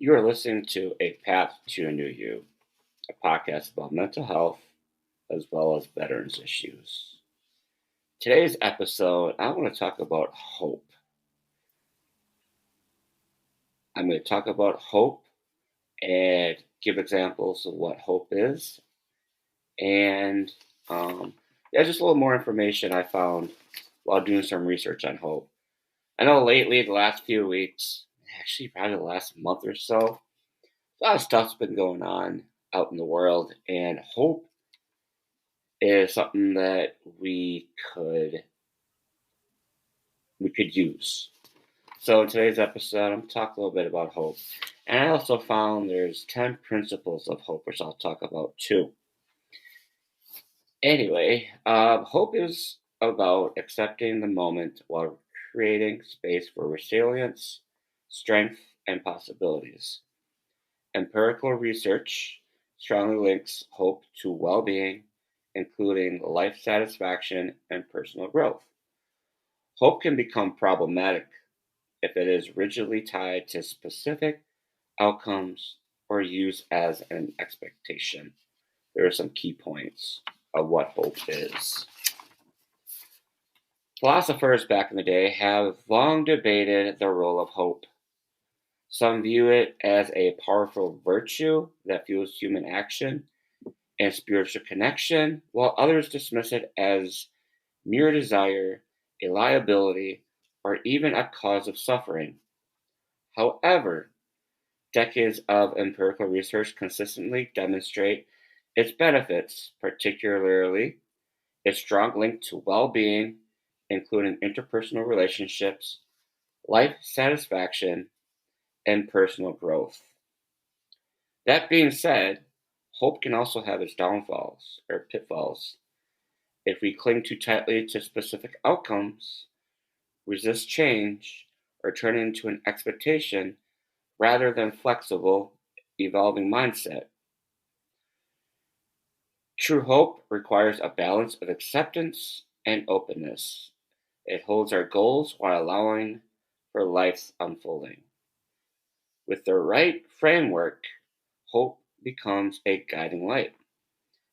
You are listening to A Path to a New You, a podcast about mental health as well as veterans issues. Today's episode, I want to talk about hope. I'm going to talk about hope and give examples of what hope is, and just a little more information I found while doing some research on hope. I know lately, the last few weeks, actually probably the last month or so, a lot of stuff's been going on out in the world, and hope is something that we could use. So in today's episode, I'm gonna talk a little bit about hope, and I also found there's 10 principles of hope, which I'll talk about too. Anyway, hope is about accepting the moment while creating space for resilience, strength, and possibilities. Empirical research strongly links hope to well being, including life satisfaction and personal growth. Hope can become problematic if it is rigidly tied to specific outcomes or used as an expectation. There are some key points of what hope is. Philosophers back in the day have long debated the role of hope. Some view it as a powerful virtue that fuels human action and spiritual connection, while others dismiss it as mere desire, a liability, or even a cause of suffering. However, decades of empirical research consistently demonstrate its benefits, particularly its strong link to well being, including interpersonal relationships, life satisfaction, and personal growth. That being said, hope can also have its downfalls or pitfalls. If we cling too tightly to specific outcomes, resist change, or turn it into an expectation rather than flexible, evolving mindset. True hope requires a balance of acceptance and openness. It holds our goals while allowing for life's unfolding. With the right framework, hope becomes a guiding light,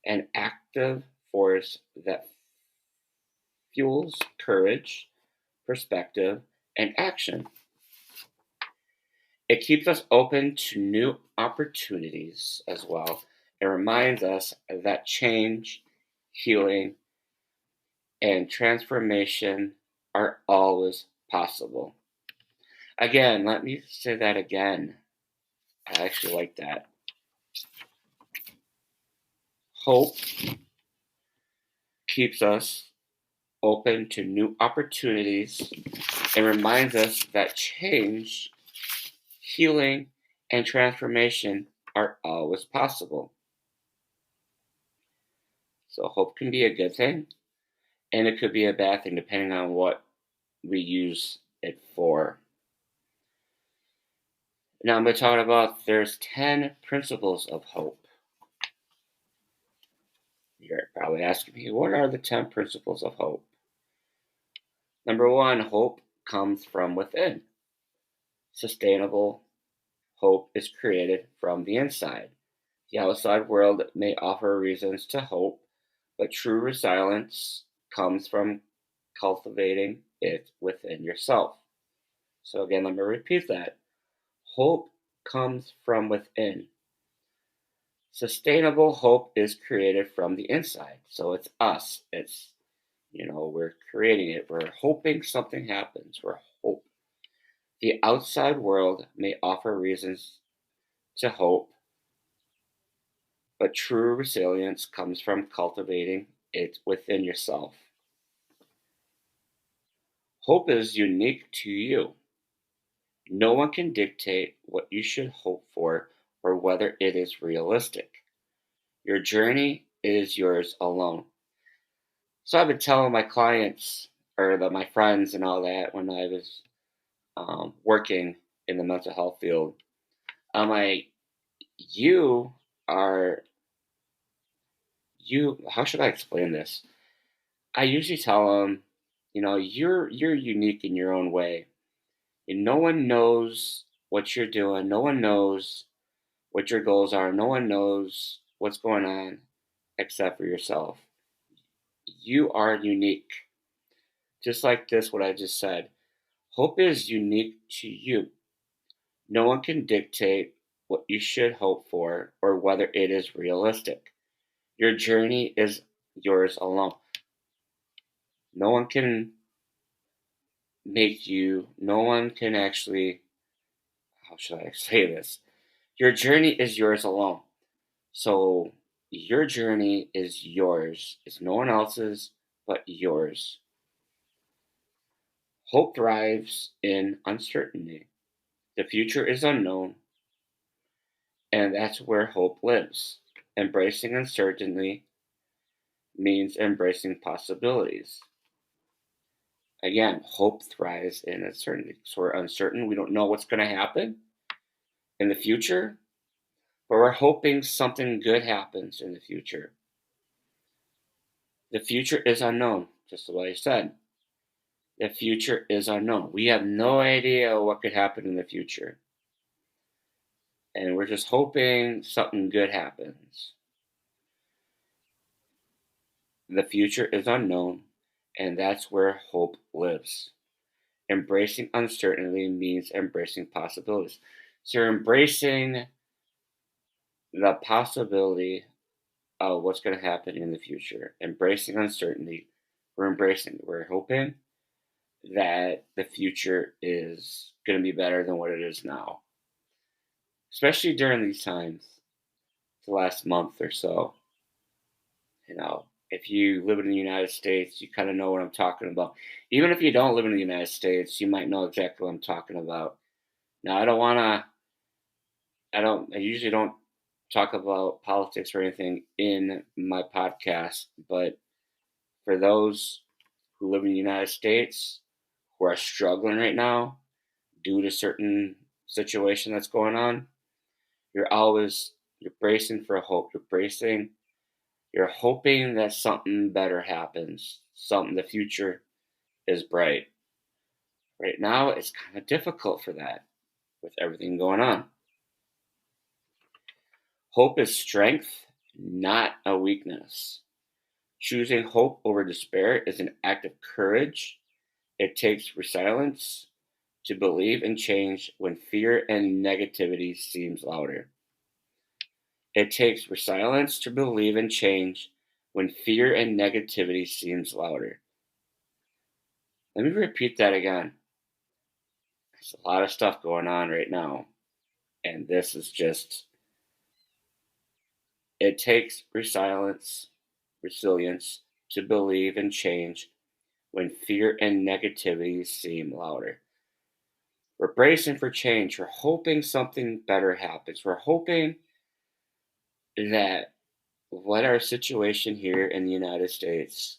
an active force that fuels courage, perspective, and action. It keeps us open to new opportunities as well. It reminds us that change, healing, and transformation are always possible. Again, let me say that again. I actually like that. Hope keeps us open to new opportunities and reminds us that change, healing, and transformation are always possible. So, hope can be a good thing, and it could be a bad thing depending on what we use it for. Now, I'm going to talk about there's 10 principles of hope. You're probably asking me, what are the 10 principles of hope? Number one, hope comes from within. Sustainable hope is created from the inside. The outside world may offer reasons to hope, but true resilience comes from cultivating it within yourself. So, again, let me repeat that. Hope comes from within. Sustainable hope is created from the inside. So, it's us. We're creating it. We're hoping something happens. We're hope. The outside world may offer reasons to hope, but true resilience comes from cultivating it within yourself. Hope is unique to you. No one can dictate what you should hope for or whether it is realistic. Your journey is yours alone. So I've been telling my clients or my friends and all that when I was working in the mental health field. I'm like, you are you. How should I explain this? I usually tell them, you're unique in your own way, and no one knows. what you're doing. No one knows what your goals are. No one knows what's going on except for yourself. You are unique. Just like this, what I just said. Hope is unique to you. No one can dictate what you should hope for or whether it is realistic. Your journey is yours alone. No one can no one can actually, how should I say this? Your journey is yours alone. So your journey is yours. It's no one else's but yours. Hope thrives in uncertainty. The future is unknown, and that's where hope lives. Embracing uncertainty means embracing possibilities. Again, hope thrives in uncertainty. So we're uncertain. We don't know what's going to happen in the future, but we're hoping something good happens in the future. The future is unknown, just the way I said. The future is unknown. We have no idea what could happen in the future. And we're just hoping something good happens. The future is unknown, and that's where hope lives. Embracing uncertainty means embracing possibilities. So you're embracing the possibility of what's going to happen in the future. Embracing uncertainty. We're hoping that the future is going to be better than what it is now, especially during these times, the last month or so. If you live in the United States, you kind of know what I'm talking about. Even if you don't live in the United States, you might know exactly what I'm talking about. Now, I usually don't talk about politics or anything in my podcast, but for those who live in the United States who are struggling right now due to certain situation that's going on, you're bracing for hope. You're hoping that something better happens. The future is bright. Right now, it's kind of difficult for that with everything going on. Hope is strength, not a weakness. Choosing hope over despair is an act of courage. It takes resilience to believe in change when fear and negativity seems louder. It takes resilience to believe in change when fear and negativity seems louder. Let me repeat that again. There's a lot of stuff going on right now, and this is just it takes resilience to believe in change when fear and negativity seem louder. We're bracing for change. We're hoping something better happens. We're hoping that what our situation here in the United States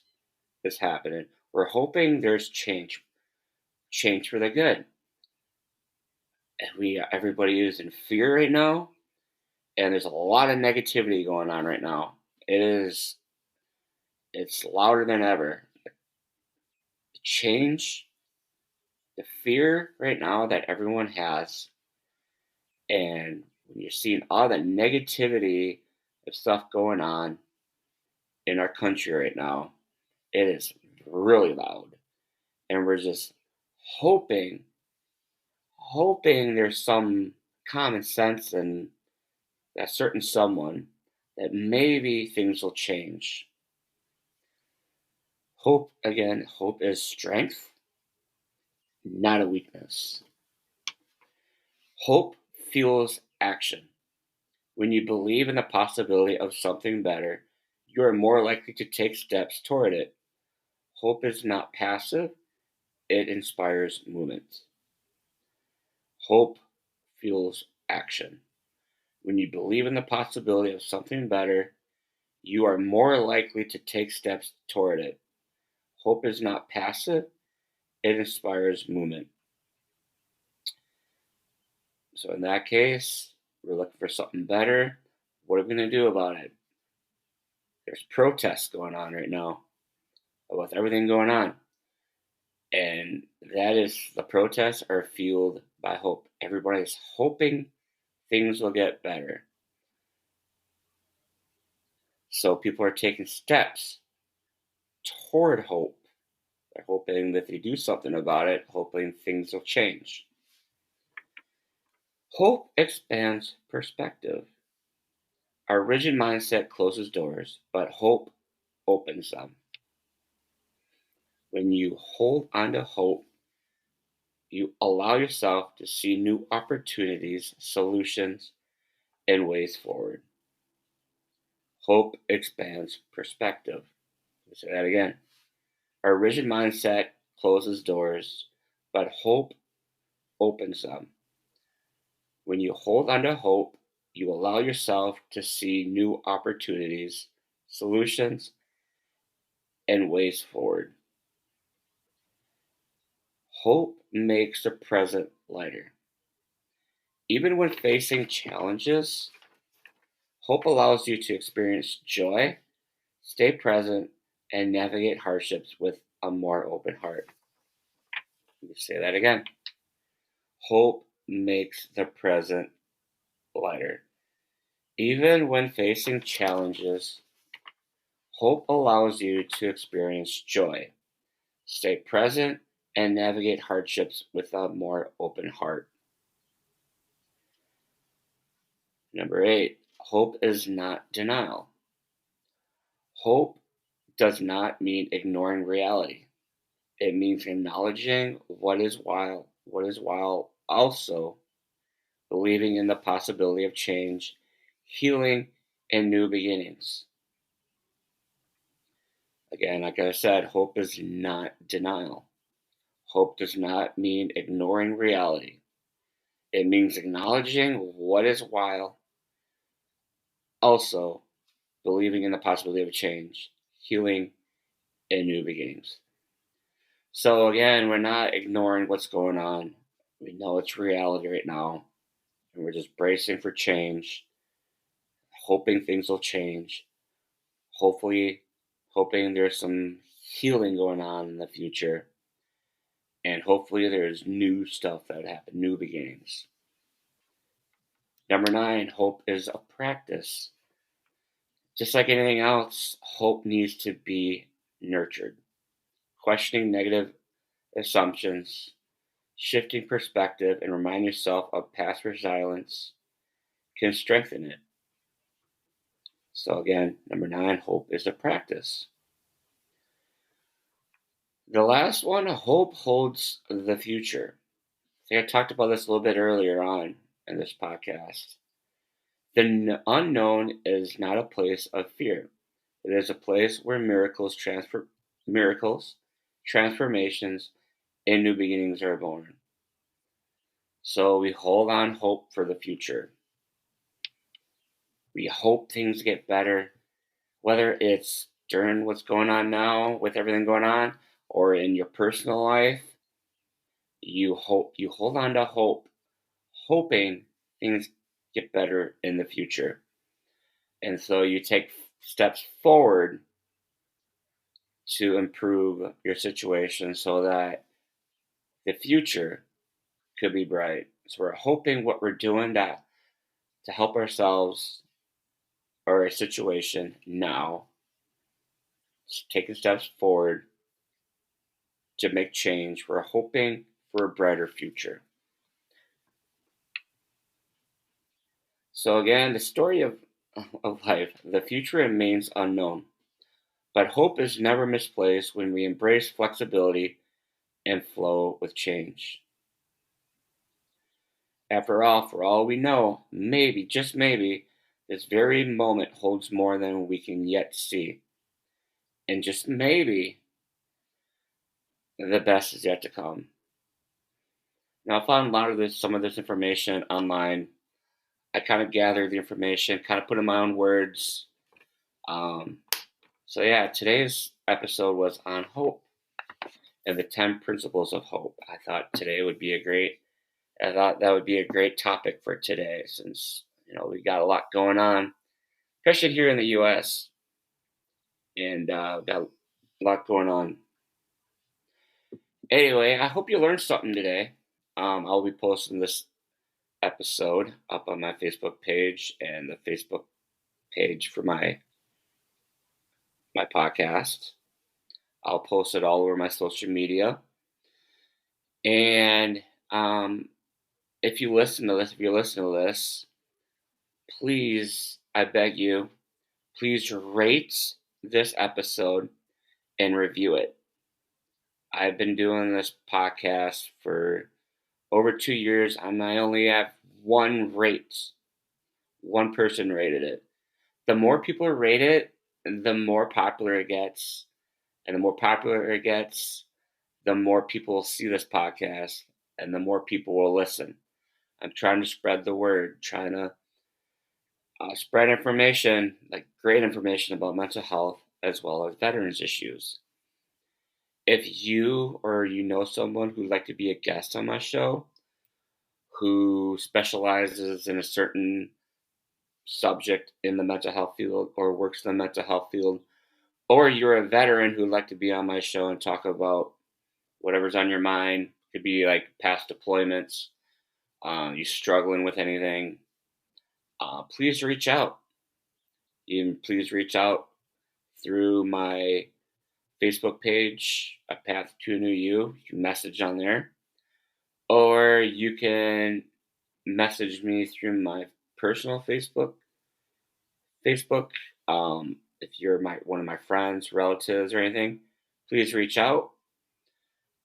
is happening. We're hoping there's change for the good. And everybody is in fear right now, and there's a lot of negativity going on right now. It's louder than ever. The change, the fear right now that everyone has, and when you're seeing all the negativity of stuff going on in our country right now, it is really loud. And we're just hoping, hoping there's some common sense in that certain someone that maybe things will change. Hope is strength, not a weakness. Hope fuels action. When you believe in the possibility of something better, you are more likely to take steps toward it. Hope is not passive, it inspires movement. Hope fuels action. When you believe in the possibility of something better, you are more likely to take steps toward it. Hope is not passive, it inspires movement. So, in that case, we're looking for something better. What are we going to do about it? There's protests going on right now with everything going on. And the protests are fueled by hope. Everybody's hoping things will get better. So people are taking steps toward hope. They're hoping that they do something about it, hoping things will change. Hope expands perspective. Our rigid mindset closes doors, but hope opens them. When you hold on to hope, you allow yourself to see new opportunities, solutions, and ways forward. Hope expands perspective. I'll say that again. Our rigid mindset closes doors, but hope opens them. When you hold on to hope, you allow yourself to see new opportunities, solutions, and ways forward. Hope makes the present lighter. Even when facing challenges, hope allows you to experience joy, stay present, and navigate hardships with a more open heart. Let me say that again. Hope makes the present lighter. Even when facing challenges, hope allows you to experience joy, stay present, and navigate hardships with a more open heart. Number 8, hope is not denial. Hope does not mean ignoring reality. It means acknowledging what is while also believing in the possibility of change, healing, and new beginnings. Again, like I said, hope is not denial. Hope does not mean ignoring reality. It means acknowledging what is while also believing in the possibility of change, healing, and new beginnings. So again, we're not ignoring what's going on. We know it's reality right now, and we're just bracing for change, hoping things will change. Hopefully, hoping there's some healing going on in the future, and hopefully there's new stuff that would happen, new beginnings. Number 9, hope is a practice. Just like anything else, hope needs to be nurtured. Questioning negative assumptions, shifting perspective, and remind yourself of past resilience can strengthen it. So again, number 9, hope is a practice. The last one, hope holds the future. I think I talked about this a little bit earlier on in this podcast. The unknown is not a place of fear. It is a place where miracles, transformations, and new beginnings are born. So we hold on hope for the future. We hope things get better, whether it's during what's going on now with everything going on or in your personal life. You hold on to hope, hoping things get better in the future. And so you take steps forward to improve your situation so that the future could be bright. So we're hoping what we're doing to help ourselves or a situation now, taking steps forward to make change. We're hoping for a brighter future. So again, the story of life, the future remains unknown, but hope is never misplaced when we embrace flexibility and flow with change. After all, for all we know, maybe, just maybe, this very moment holds more than we can yet see. And just maybe, the best is yet to come. Now, I found a lot of some of this information online. I kind of gathered the information, kind of put in my own words. Um, so yeah, today's episode was on hope and the 10 principles of hope. I thought that would be a great topic for today, since we got a lot going on, especially here in the U.S. and got a lot going on. Anyway, I hope you learned something today. I'll be posting this episode up on my Facebook page and the Facebook page for my podcast. I'll post it all over my social media. And if you're listening to this, please, I beg you, please rate this episode and review it. I've been doing this podcast for over 2 years, and I only have one person rated it. The more people rate it, the more popular it gets. And the more popular it gets, the more people will see this podcast and the more people will listen. I'm trying to spread the word, trying to spread information, like great information about mental health as well as veterans issues. If you or you know someone who'd like to be a guest on my show, who specializes in a certain subject in the mental health field or works in the mental health field, or you're a veteran who'd like to be on my show and talk about whatever's on your mind, could be like past deployments, you struggling with anything, please reach out. Please reach out through my Facebook page, A Path to a New You. You can message on there. Or you can message me through my personal Facebook. If you're one of my friends, relatives, or anything, please reach out.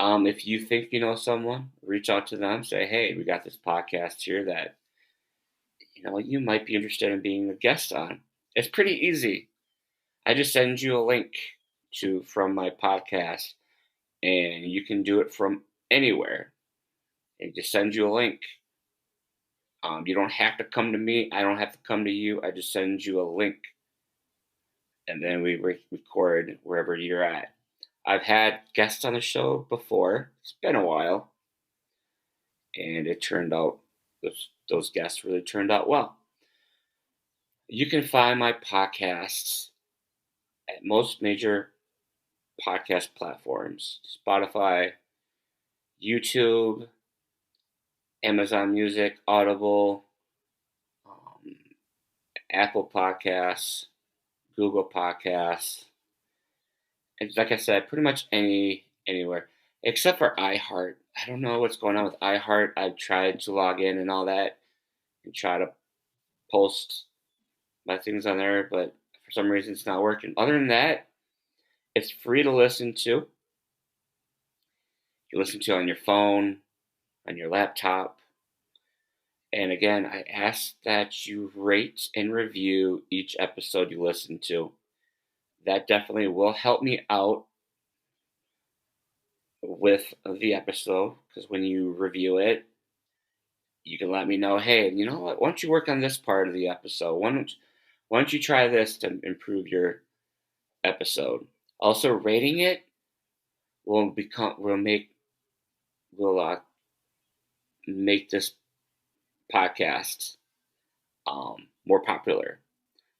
If you think you know someone, reach out to them. Say, hey, we got this podcast here that you might be interested in being a guest on. It's pretty easy. I just send you a link from my podcast, and you can do it from anywhere. I just send you a link. You don't have to come to me. I don't have to come to you. I just send you a link, and then we record wherever you're at. I've had guests on the show before. It's been a while, and it turned out those guests really turned out well. You can find my podcasts at most major podcast platforms: Spotify, YouTube, Amazon Music, Audible, Apple Podcasts, Google Podcasts, and like I said, pretty much anywhere except for iHeart. I don't know what's going on with iHeart. I've tried to log in and all that and try to post my things on there, but for some reason it's not working. Other than that, it's free to listen to. You listen to it on your phone, on your laptop. And again, I ask that you rate and review each episode you listen to. That definitely will help me out with the episode, because when you review it, you can let me know, hey, you know what? Why don't you work on this part of the episode? Why don't you try this to improve your episode? Also, rating it will make this podcast more popular.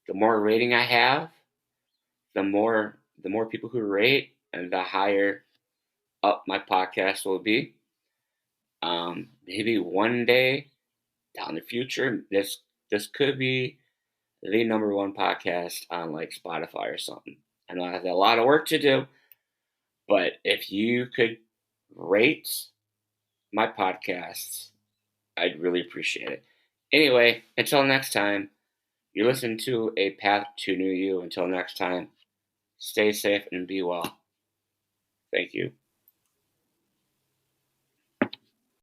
The more rating I have, the more people who rate, and the higher up my podcast will be. Maybe one day down the future, this could be the number one podcast on like Spotify or something. I know I have a lot of work to do, but if you could rate my podcasts, I'd really appreciate it. Anyway, until next time, you listen to A Path to New You. Until next time, stay safe and be well. Thank you.